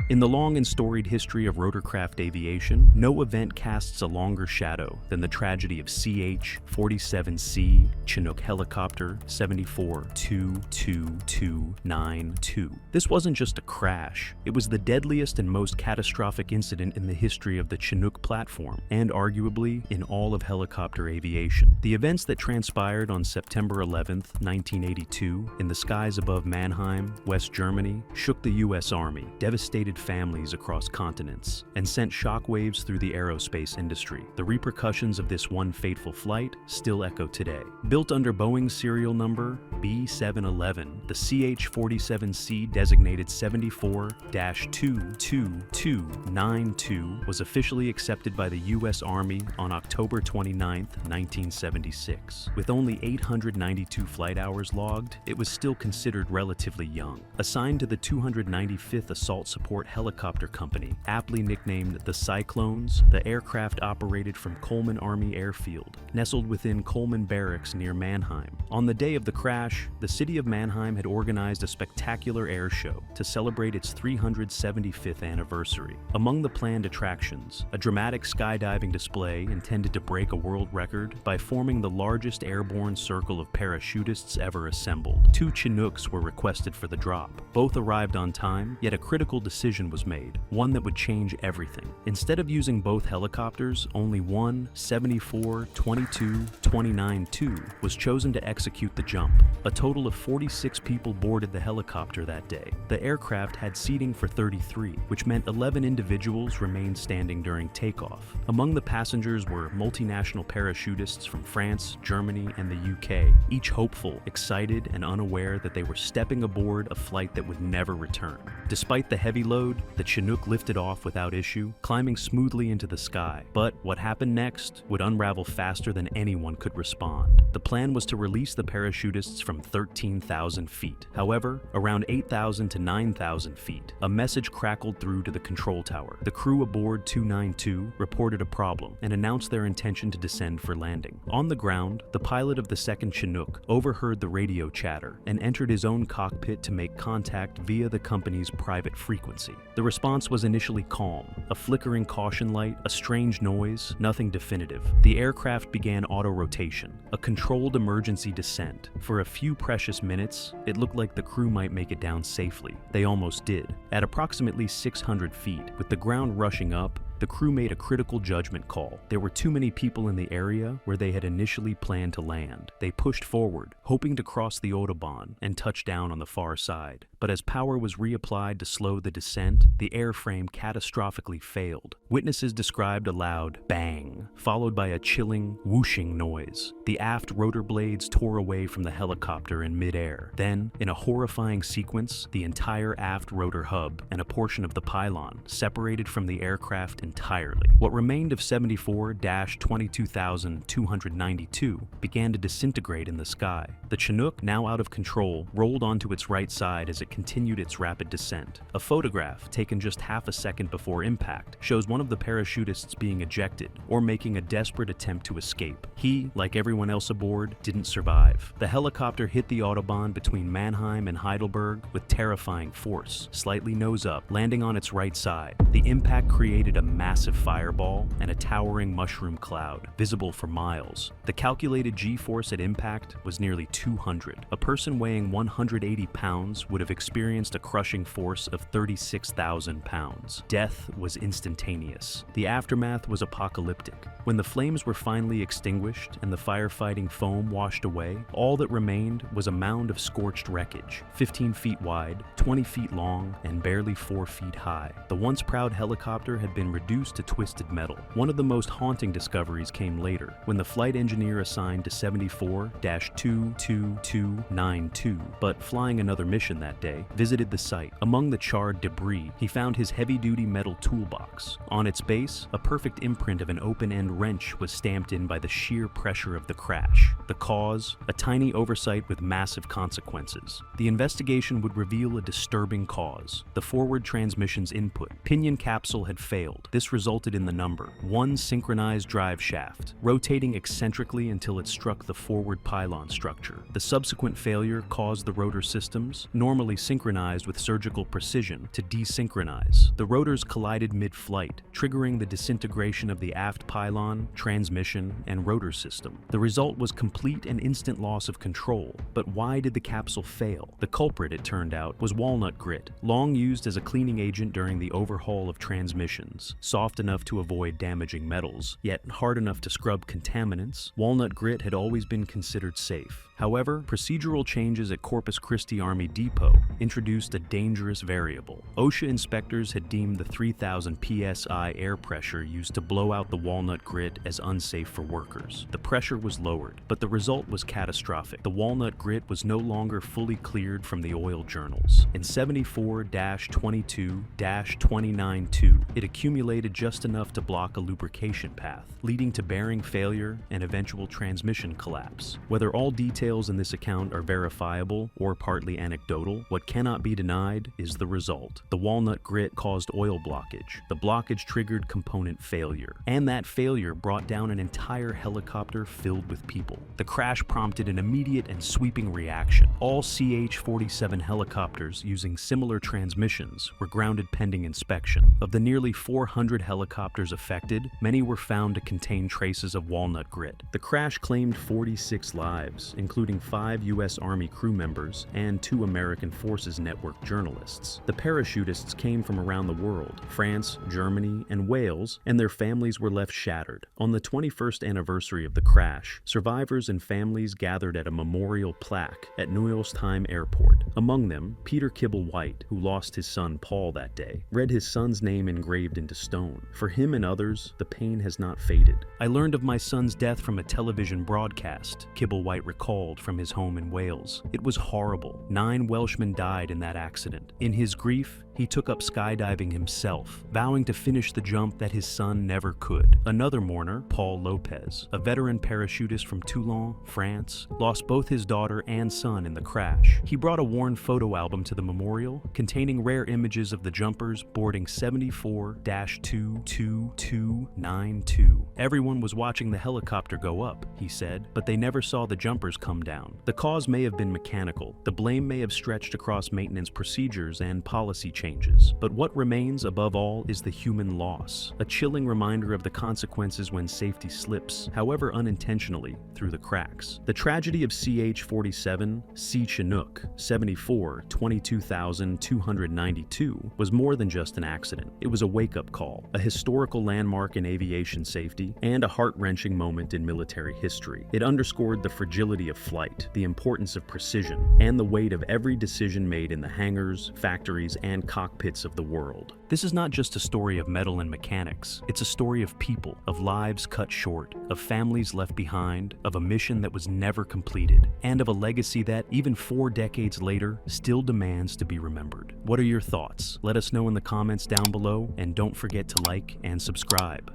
In the long and storied history of rotorcraft aviation, no event casts a longer shadow than the tragedy of CH-47C Chinook helicopter 74-22292. This wasn't just a crash, it was the deadliest and most catastrophic incident in the history of the Chinook platform, and arguably in all of helicopter aviation. The events that transpired on September 11, 1982, in the skies above Mannheim, West Germany, shook the U.S. Army, devastated families across continents, and sent shockwaves through the aerospace industry. The repercussions of this one fateful flight still echo today. Built under Boeing's serial number B711, the CH-47C designated 74-22292 was officially accepted by the U.S. Army on October 29, 1976. With only 892 flight hours logged, it was still considered relatively young. Assigned to the 295th Assault Support Helicopter Company, aptly nicknamed the Cyclones, the aircraft operated from Coleman Army Airfield, nestled within Coleman Barracks near Mannheim. On the day of the crash, the city of Mannheim had organized a spectacular air show to celebrate its 375th anniversary. Among the planned attractions, a dramatic skydiving display intended to break a world record by forming the largest airborne circle of parachutists ever assembled. 2 Chinooks were requested for the drop. Both arrived on time, yet a critical decision was made, one that would change everything. Instead of using both helicopters, only one 74-22-292 was chosen to execute the jump. A total of 46 people boarded the helicopter that day. The aircraft had seating for 33, which meant 11 individuals remained standing during takeoff. Among the passengers were multinational parachutists from France, Germany, and the UK, each hopeful, excited, and unaware that they were stepping aboard a flight that would never return. Despite the heavy load, the Chinook lifted off without issue, climbing smoothly into the sky. But what happened next would unravel faster than anyone could respond. The plan was to release the parachutists from 13,000 feet. However, around 8,000 to 9,000 feet, a message crackled through to the control tower. The crew aboard 292 reported a problem and announced their intention to descend for landing. On the ground, the pilot of the second Chinook overheard the radio chatter and entered his own cockpit to make contact via the company's private frequency. The response was initially calm, a flickering caution light, a strange noise, nothing definitive. The aircraft began auto-rotation, a controlled emergency descent. For a few precious minutes, it looked like the crew might make it down safely. They almost did. At approximately 600 feet, with the ground rushing up, the crew made a critical judgment call. There were too many people in the area where they had initially planned to land. They pushed forward, hoping to cross the Autobahn and touch down on the far side. But as power was reapplied to slow the descent, the airframe catastrophically failed. Witnesses described a loud bang, followed by a chilling, whooshing noise. The aft rotor blades tore away from the helicopter in midair. Then, in a horrifying sequence, the entire aft rotor hub and a portion of the pylon separated from the aircraft entirely. What remained of 74-22292 began to disintegrate in the sky. The Chinook, now out of control, rolled onto its right side as it continued its rapid descent. A photograph, taken just half a second before impact, shows one of the parachutists being ejected, or making a desperate attempt to escape. He, like everyone else aboard, didn't survive. The helicopter hit the Autobahn between Mannheim and Heidelberg with terrifying force, slightly nose up, landing on its right side. The impact created a massive fireball and a towering mushroom cloud, visible for miles. The calculated G-force at impact was nearly 200. A person weighing 180 pounds would have experienced a crushing force of 36,000 pounds. Death was instantaneous. The aftermath was apocalyptic. When the flames were finally extinguished and the firefighting foam washed away, all that remained was a mound of scorched wreckage, 15 feet wide, 20 feet long, and barely 4 feet high. The once proud helicopter had been reduced to twisted metal. One of the most haunting discoveries came later, when the flight engineer assigned to 74-22292, but flying another mission that day, visited the site. Among the charred debris, he found his heavy-duty metal toolbox. On its base, a perfect imprint of an open-end wrench was stamped in by the sheer pressure of the crash. The cause? A tiny oversight with massive consequences. The investigation would reveal a disturbing cause: the forward transmission's input. Pinion capsule had failed. This resulted in the number 1 synchronized drive shaft, rotating eccentrically until it struck the forward pylon structure. The subsequent failure caused the rotor systems, normally synchronized with surgical precision, to desynchronize. The rotors collided mid-flight, triggering the disintegration of the aft pylon, transmission, and rotor system. The result was complete and instant loss of control. But why did the capsule fail? The culprit, it turned out, was walnut grit, long used as a cleaning agent during the overhaul of transmissions. Soft enough to avoid damaging metals, yet hard enough to scrub contaminants, walnut grit had always been considered safe. However, procedural changes at Corpus Christi Army Depot introduced a dangerous variable. OSHA inspectors had deemed the 3,000 psi air pressure used to blow out the walnut grit as unsafe for workers. The pressure was lowered, but the result was catastrophic. The walnut grit was no longer fully cleared from the oil journals. In 74-22-292, it accumulated just enough to block a lubrication path, leading to bearing failure and eventual transmission collapse. Whether all details in this account are verifiable or partly anecdotal, what cannot be denied is the result. The walnut grit caused oil blockage. The blockage triggered component failure, and that failure brought down an entire helicopter filled with people. The crash prompted an immediate and sweeping reaction. All CH-47 helicopters using similar transmissions were grounded pending inspection. Of the nearly 400 helicopters affected, many were found to contain traces of walnut grit. The crash claimed 46 lives, including 5 U.S. Army crew members and 2 American Forces Network journalists. The parachutists came from around the world, France, Germany, and Wales, and their families were left shattered. On the 21st anniversary of the crash, survivors and families gathered at a memorial plaque at Neuilsheim Airport. Among them, Peter Kibble White, who lost his son Paul that day, read his son's name engraved into stone. For him and others, the pain has not faded. I learned of my son's death from a television broadcast, Kibble White recalled from his home in Wales. It was horrible. 9 Welshmen died in that accident. In his grief, he took up skydiving himself, vowing to finish the jump that his son never could. Another mourner, Paul Lopez, a veteran parachutist from Toulon, France, lost both his daughter and son in the crash. He brought a worn photo album to the memorial, containing rare images of the jumpers boarding 74-22292. Everyone was watching the helicopter go up, he said, but they never saw the jumpers come down. The cause may have been mechanical. The blame may have stretched across maintenance procedures and policy changes. But what remains above all is the human loss, a chilling reminder of the consequences when safety slips, however unintentionally, through the cracks. The tragedy of CH-47, C. Chinook, 74-22,292, was more than just an accident. It was a wake-up call, a historical landmark in aviation safety, and a heart-wrenching moment in military history. It underscored the fragility of flight, the importance of precision, and the weight of every decision made in the hangars, factories, and cockpits of the world. This is not just a story of metal and mechanics. It's a story of people, of lives cut short, of families left behind, of a mission that was never completed, and of a legacy that, even 4 decades later, still demands to be remembered. What are your thoughts? Let us know in the comments down below, and don't forget to like and subscribe.